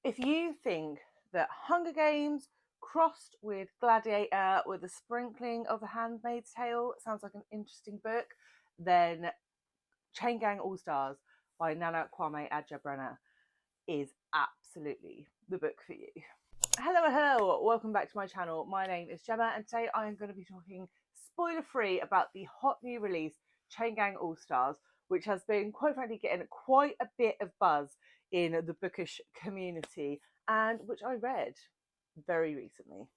If you think that Hunger Games crossed with Gladiator with a sprinkling of The Handmaid's Tale sounds like an interesting book, then Chain Gang All Stars by Nana Kwame Adjei-Brener is absolutely the book for you. Hello, welcome back to my channel. My name is Gemma and today I am going to be talking spoiler free about the hot new release Chain Gang All Stars, which has been quite frankly getting quite a bit of buzz in the bookish community and which I read very recently.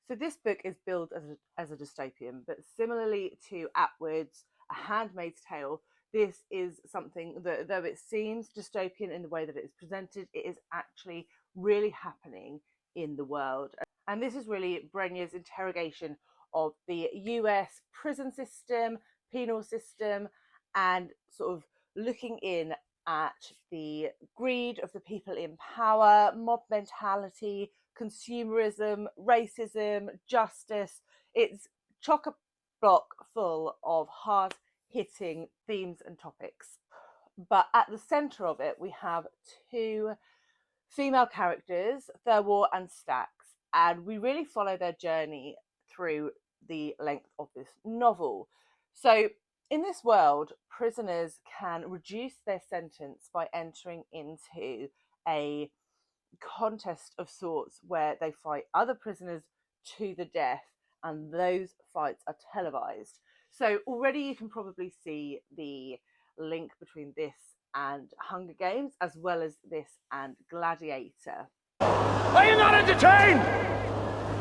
So this book is billed as a dystopian, but similarly to Atwood's A Handmaid's Tale, this is something that, though it seems dystopian in the way that it is presented, it is actually really happening in the world. And this is really Brenya's interrogation of the US prison system, penal system, and sort of looking in at the greed of the people in power, mob mentality, consumerism, racism, justice. It's chock-a-block full of hard-hitting themes and topics. But at the centre of it, we have two female characters, Thurwar and Stax, and we really follow their journey through the length of this novel. So in this world, prisoners can reduce their sentence by entering into a contest of sorts where they fight other prisoners to the death, and those fights are televised. So already you can probably see the link between this and Hunger Games, as well as this and Gladiator. Are you not entertained?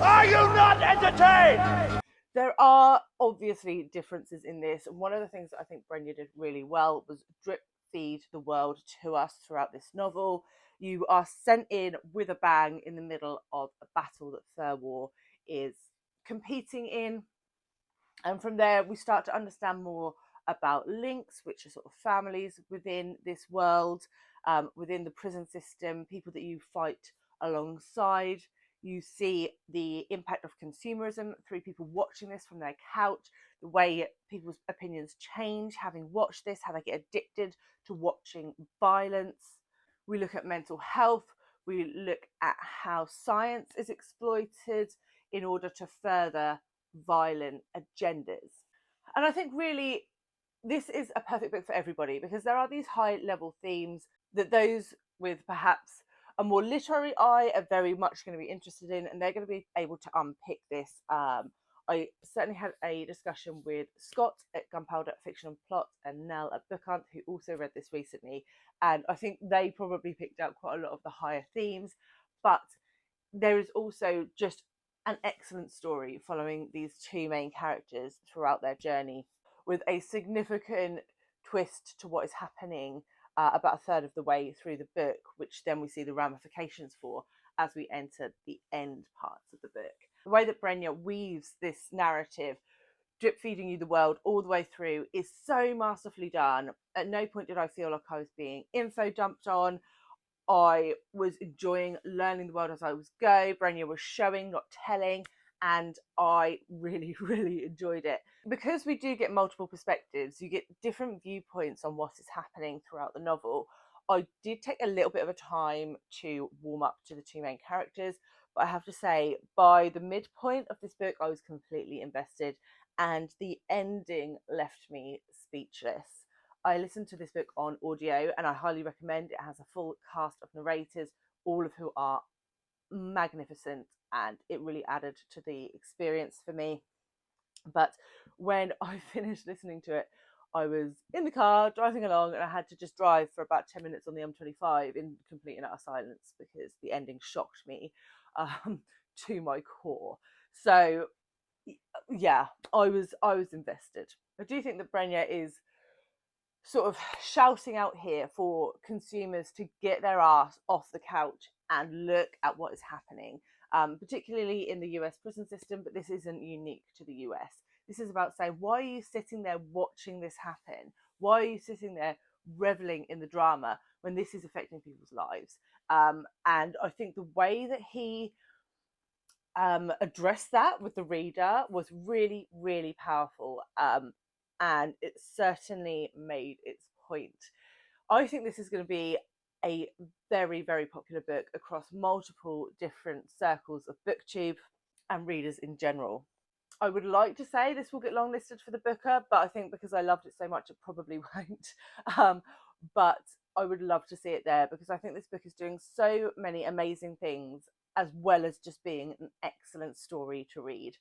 Are you not entertained? There are obviously differences in this. One of the things that I think Brenya did really well was drip feed the world to us throughout this novel. You are sent in with a bang in the middle of a battle that Thurwar is competing in. And from there, we start to understand more about links, which are sort of families within this world, within the prison system, people that you fight alongside. You see the impact of consumerism through people watching this from their couch, the way people's opinions change having watched this, how they get addicted to watching violence. We look at mental health. We look at how science is exploited in order to further violent agendas. And I think really this is a perfect book for everybody, because there are these high level themes that those with perhaps a more literary eye are very much going to be interested in, and they're going to be able to unpick this. I certainly had a discussion with Scott at Gunpowder Fiction and Plot and Nell at Book Hunt, who also read this recently, and I think they probably picked out quite a lot of the higher themes. But there is also just an excellent story following these two main characters throughout their journey, with a significant twist to what is happening about a third of the way through the book, which then we see the ramifications for as we enter the end parts of the book. The way that Brenya weaves this narrative, drip feeding you the world all the way through, is so masterfully done. At no point did I feel like I was being info dumped on. I was enjoying learning the world as I was going. Brenya was showing, not telling, and I really, really enjoyed it. Because we do get multiple perspectives, you get different viewpoints on what is happening throughout the novel. I did take a little bit of a time to warm up to the two main characters, but I have to say, by the midpoint of this book, I was completely invested, and the ending left me speechless. I listened to this book on audio and I highly recommend it. It has a full cast of narrators, all of who are magnificent, and it really added to the experience for me. But when I finished listening to it, I was in the car driving along and I had to just drive for about 10 minutes on the M25 in complete and utter silence because the ending shocked me to my core. So yeah, I was invested. I do think that Brenya is sort of shouting out here for consumers to get their ass off the couch and look at what is happening, particularly in the US prison system, but this isn't unique to the US. This is about saying, why are you sitting there watching this happen? Why are you sitting there reveling in the drama when this is affecting people's lives? And I think the way that he addressed that with the reader was really, really powerful. And it certainly made its point. I think this is going to be a very, very popular book across multiple different circles of booktube and readers in general. I would like to say this will get longlisted for the Booker, but I think because I loved it so much, it probably won't. But I would love to see it there because I think this book is doing so many amazing things, as well as just being an excellent story to read.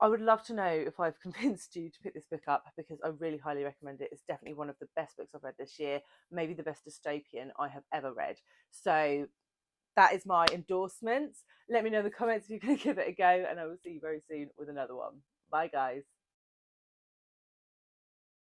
I would love to know if I've convinced you to pick this book up, because I really highly recommend it. It's definitely one of the best books I've read this year, maybe the best dystopian I have ever read. So that is my endorsement. Let me know in the comments if you're going to give it a go, and I will see you very soon with another one. Bye, guys.